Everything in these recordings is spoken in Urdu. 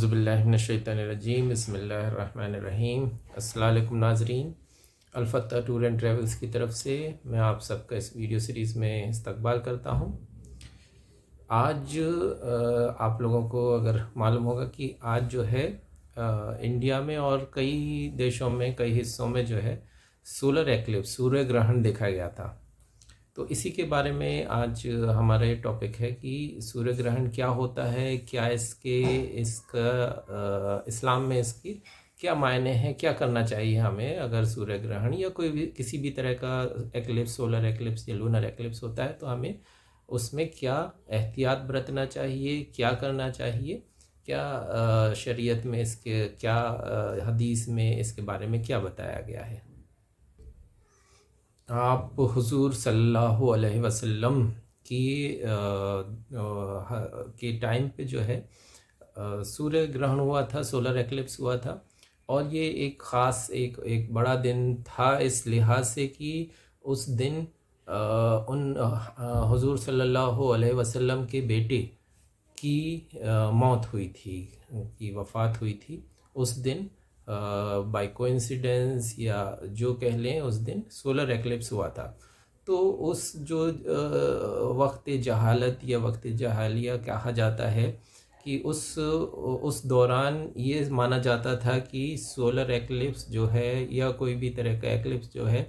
اعوذ باللہ من الشیطان الرجیم، بسم اللہ الرحمن الرحیم۔ السلام علیکم ناظرین، الفتح ٹور اینڈ ٹریولز کی طرف سے میں آپ سب کا اس ویڈیو سیریز میں استقبال کرتا ہوں۔ آج آپ لوگوں کو اگر معلوم ہوگا کہ آج جو ہے انڈیا میں اور کئی دیشوں میں کئی حصوں میں جو ہے سولر ایکلپس سوریہ گرہن دیکھا گیا تھا۔ تو اسی کے بارے میں آج ہمارا یہ ٹاپک ہے کہ سوریہ گرہن کیا ہوتا ہے، کیا اس کا اسلام میں اس کی کیا معنی ہے، کیا کرنا چاہیے ہمیں اگر سوریہ گرہن یا کوئی بھی کسی بھی طرح کا ایکلپس، سولر ایکلپس یا لونر ایکلپس ہوتا ہے تو ہمیں اس میں کیا احتیاط برتنا چاہیے، کیا کرنا چاہیے، کیا شریعت میں اس کے کیا حدیث میں اس کے بارے میں کیا بتایا گیا ہے۔ آپ حضور صلی اللہ علیہ وسلم کی ٹائم پہ جو ہے سوریہ گرہن ہوا تھا، سولر ایکلپس ہوا تھا، اور یہ ایک خاص ایک بڑا دن تھا اس لحاظ سے کہ اس دن حضور صلی اللہ علیہ وسلم کے بیٹے کی موت ہوئی تھی، کی وفات ہوئی تھی اس دن۔ بائی کوئنسیڈنس یا جو کہہ لیں اس دن سولر ایکلپس ہوا تھا۔ تو اس جو وقت جہالت یا وقت جاہلیہ کہا جاتا ہے کہ اس دوران یہ مانا جاتا تھا کہ سولر ایکلپس جو ہے یا کوئی بھی طرح کا ایکلپس جو ہے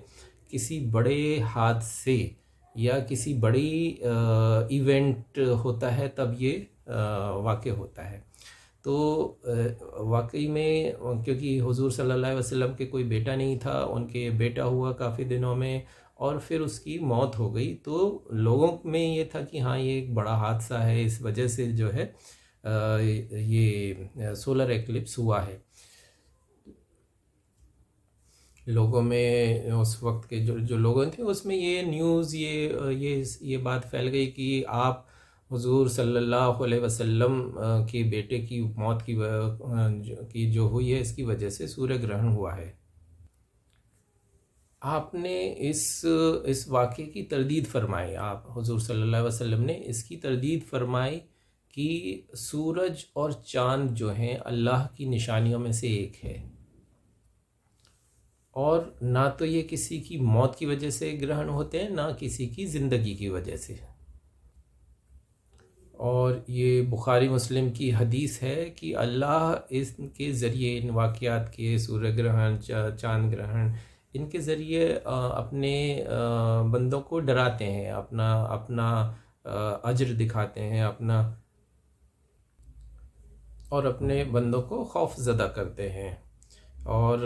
کسی بڑے حادثے یا کسی بڑی ایونٹ ہوتا ہے تب یہ واقع ہوتا ہے۔ تو واقعی میں کیونکہ حضور صلی اللہ علیہ وسلم کے کوئی بیٹا نہیں تھا، ان کے بیٹا ہوا کافی دنوں میں اور پھر اس کی موت ہو گئی، تو لوگوں میں یہ تھا کہ ہاں یہ ایک بڑا حادثہ ہے، اس وجہ سے جو ہے یہ سولر ایکلپس ہوا ہے۔ لوگوں میں اس وقت کے جو لوگوں تھے اس میں یہ نیوز یہ بات پھیل گئی کہ آپ حضور صلی اللہ علیہ وسلم کے بیٹے کی موت کی جو ہوئی ہے اس کی وجہ سے سوریہ گرہن ہوا ہے۔ آپ نے اس واقعے کی تردید فرمائی، آپ حضور صلی اللہ علیہ وسلم نے اس کی تردید فرمائی کہ سورج اور چاند جو ہیں اللہ کی نشانیوں میں سے ایک ہے، اور نہ تو یہ کسی کی موت کی وجہ سے گرہن ہوتے ہیں، نہ کسی کی زندگی کی وجہ سے۔ اور یہ بخاری مسلم کی حدیث ہے کہ اللہ اس کے ذریعے ان واقعات کے سوریہ گرہن، چاند گرہن، ان کے ذریعے اپنے بندوں کو ڈراتے ہیں، اپنا اجر دکھاتے ہیں، اور اپنے بندوں کو خوف زدہ کرتے ہیں۔ اور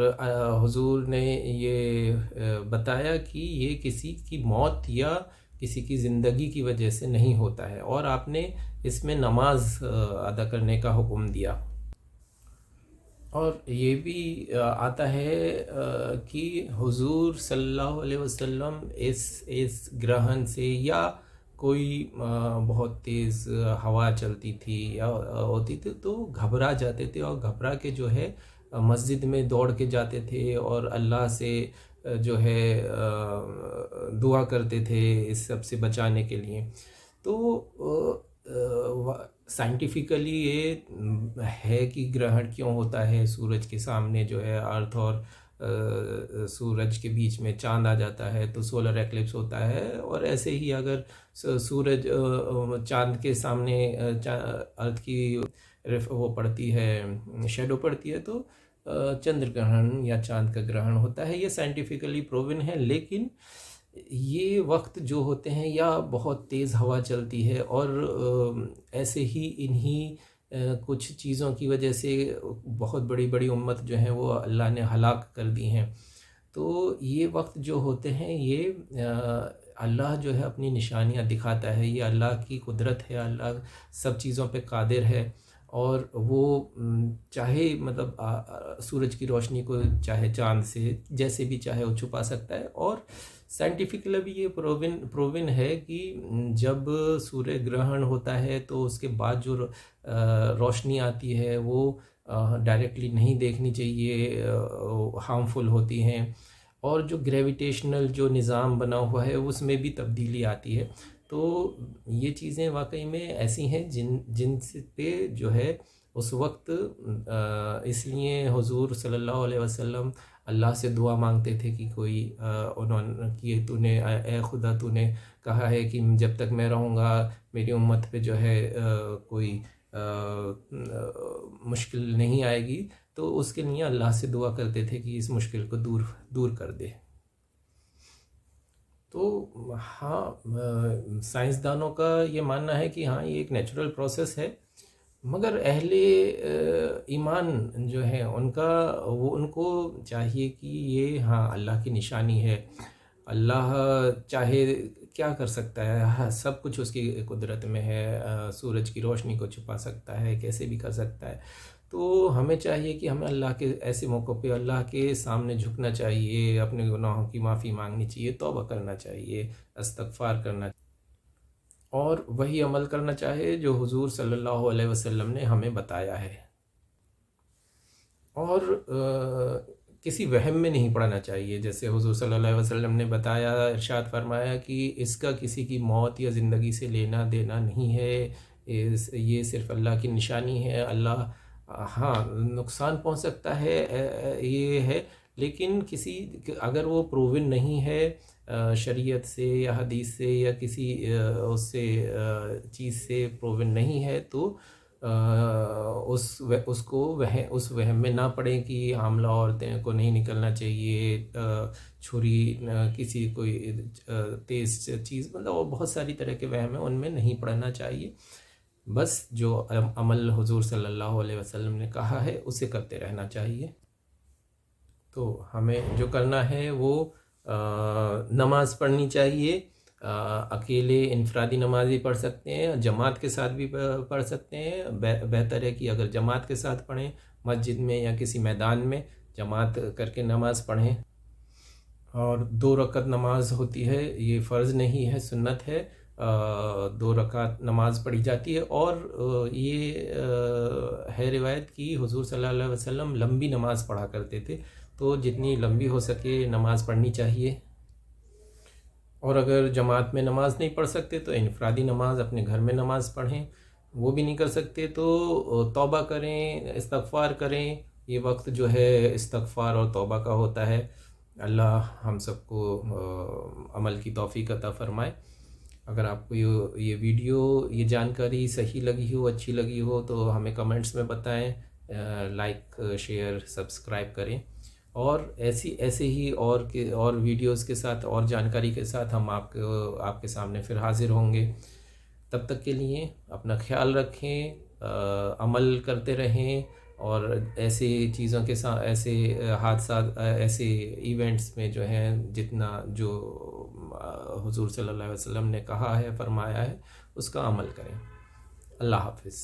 حضور نے یہ بتایا کہ یہ کسی کی موت یا کسی کی زندگی کی وجہ سے نہیں ہوتا ہے، اور آپ نے اس میں نماز ادا کرنے کا حکم دیا۔ اور یہ بھی آتا ہے کہ حضور صلی اللہ علیہ وسلم اس گرہن سے یا کوئی بہت تیز ہوا چلتی تھی یا ہوتی تھی تو گھبرا جاتے تھے، اور گھبرا کے جو ہے مسجد میں دوڑ کے جاتے تھے اور اللہ سے جو ہے دعا کرتے تھے اس سب سے بچانے کے لیے۔ تو سائنٹیفکلی یہ ہے کہ گرہن کیوں ہوتا ہے، سورج کے سامنے جو ہے ارتھ اور سورج کے بیچ میں چاند آ جاتا ہے تو سولر ایکلپس ہوتا ہے، اور ایسے ہی اگر سورج چاند کے سامنے ارتھ کی وہ پڑتی ہے، شیڈو پڑتی ہے، تو چندر گرہن یا چاند کا گرہن ہوتا ہے۔ یہ سائنٹیفکلی پروون ہے، لیکن یہ وقت جو ہوتے ہیں یا بہت تیز ہوا چلتی ہے اور ایسے ہی انہی کچھ چیزوں کی وجہ سے بہت بڑی بڑی امت جو ہیں وہ اللہ نے ہلاک کر دی ہیں۔ تو یہ وقت جو ہوتے ہیں یہ اللہ جو ہے اپنی نشانیاں دکھاتا ہے، یہ اللہ کی قدرت ہے، اللہ سب چیزوں پہ قادر ہے، اور وہ چاہے مطلب سورج کی روشنی کو چاہے چاند سے جیسے بھی چاہے وہ چھپا سکتا ہے۔ اور سائنٹیفکلی بھی یہ پروون ہے کہ جب سوریہ گرہن ہوتا ہے تو اس کے بعد جو روشنی آتی ہے وہ ڈائریکٹلی نہیں دیکھنی چاہیے، ہارمفل ہوتی ہیں، اور جو گریویٹیشنل جو نظام بنا ہوا ہے اس میں بھی تبدیلی آتی ہے۔ تو یہ چیزیں واقعی میں ایسی ہیں جن سے پہ جو ہے اس وقت اس لیے حضور صلی اللہ علیہ وسلم اللہ سے دعا مانگتے تھے کہ کوئی انہوں نے کہ تو نے اے خدا تو نے کہا ہے کہ جب تک میں رہوں گا میری امت پہ جو ہے کوئی مشکل نہیں آئے گی، تو اس کے لیے اللہ سے دعا کرتے تھے کہ اس مشکل کو دور کر دے۔ تو ہاں، سائنسدانوں کا یہ ماننا ہے کہ ہاں یہ ایک نیچرل پروسیس ہے، مگر اہل ایمان جو ہیں ان کو چاہیے کہ یہ ہاں اللہ کی نشانی ہے، اللہ چاہے کیا کر سکتا ہے، ہاں سب کچھ اس کی قدرت میں ہے، سورج کی روشنی کو چھپا سکتا ہے، کیسے بھی کر سکتا ہے۔ تو ہمیں چاہیے کہ ہمیں اللہ کے ایسے موقع پہ اللہ کے سامنے جھکنا چاہیے، اپنے گناہوں کی معافی مانگنی چاہیے، توبہ کرنا چاہیے، استغفار کرنا چاہیے، اور وہی عمل کرنا چاہیے جو حضور صلی اللہ علیہ وسلم نے ہمیں بتایا ہے، اور کسی وہم میں نہیں پڑنا چاہیے۔ جیسے حضور صلی اللہ علیہ وسلم نے بتایا، ارشاد فرمایا کہ اس کا کسی کی موت یا زندگی سے لینا دینا نہیں ہے، یہ صرف اللہ کی نشانی ہے۔ اللہ ہاں نقصان پہنچ سکتا ہے، یہ ہے، لیکن اگر وہ پروون نہیں ہے شریعت سے یا حدیث سے یا کسی اس سے چیز سے پروون نہیں ہے، تو اس کو اس وہم میں نہ پڑیں کہ حاملہ عورتیں کو نہیں نکلنا چاہیے، چھری کسی کوئی تیز چیز، مطلب وہ بہت ساری طرح کے وہم ہیں، ان میں نہیں پڑنا چاہیے۔ بس جو عمل حضور صلی اللہ علیہ وسلم نے کہا ہے اسے کرتے رہنا چاہیے۔ تو ہمیں جو کرنا ہے وہ نماز پڑھنی چاہیے، اکیلے انفرادی نماز بھی پڑھ سکتے ہیں، جماعت کے ساتھ بھی پڑھ سکتے ہیں۔ بہتر ہے کہ اگر جماعت کے ساتھ پڑھیں، مسجد میں یا کسی میدان میں جماعت کر کے نماز پڑھیں۔ اور 2 رکعت نماز ہوتی ہے، یہ فرض نہیں ہے، سنت ہے، 2 رکعت نماز پڑھی جاتی ہے، اور یہ ہے روایت کہ حضور صلی اللہ علیہ وسلم لمبی نماز پڑھا کرتے تھے، تو جتنی لمبی ہو سکے نماز پڑھنی چاہیے۔ اور اگر جماعت میں نماز نہیں پڑھ سکتے تو انفرادی نماز اپنے گھر میں نماز پڑھیں، وہ بھی نہیں کر سکتے تو توبہ کریں، استغفار کریں۔ یہ وقت جو ہے استغفار اور توبہ کا ہوتا ہے۔ اللہ ہم سب کو عمل کی توفیق عطا فرمائے۔ اگر آپ کو یہ ویڈیو، یہ جانکاری صحیح لگی ہو، اچھی لگی ہو، تو ہمیں کمنٹس میں بتائیں، لائک شیئر سبسکرائب کریں، اور ایسے ہی اور ویڈیوز کے ساتھ اور جانکاری کے ساتھ ہم آپ کے سامنے پھر حاضر ہوں گے۔ تب تک کے لیے اپنا خیال رکھیں، عمل کرتے رہیں، اور ایسی چیزوں کے ساتھ، ایسے حادثات، ایسے ایونٹس میں جو ہیں جتنا جو حضور صلی اللہ علیہ وسلم نے کہا ہے، فرمایا ہے، اس کا عمل کریں۔ اللہ حافظ۔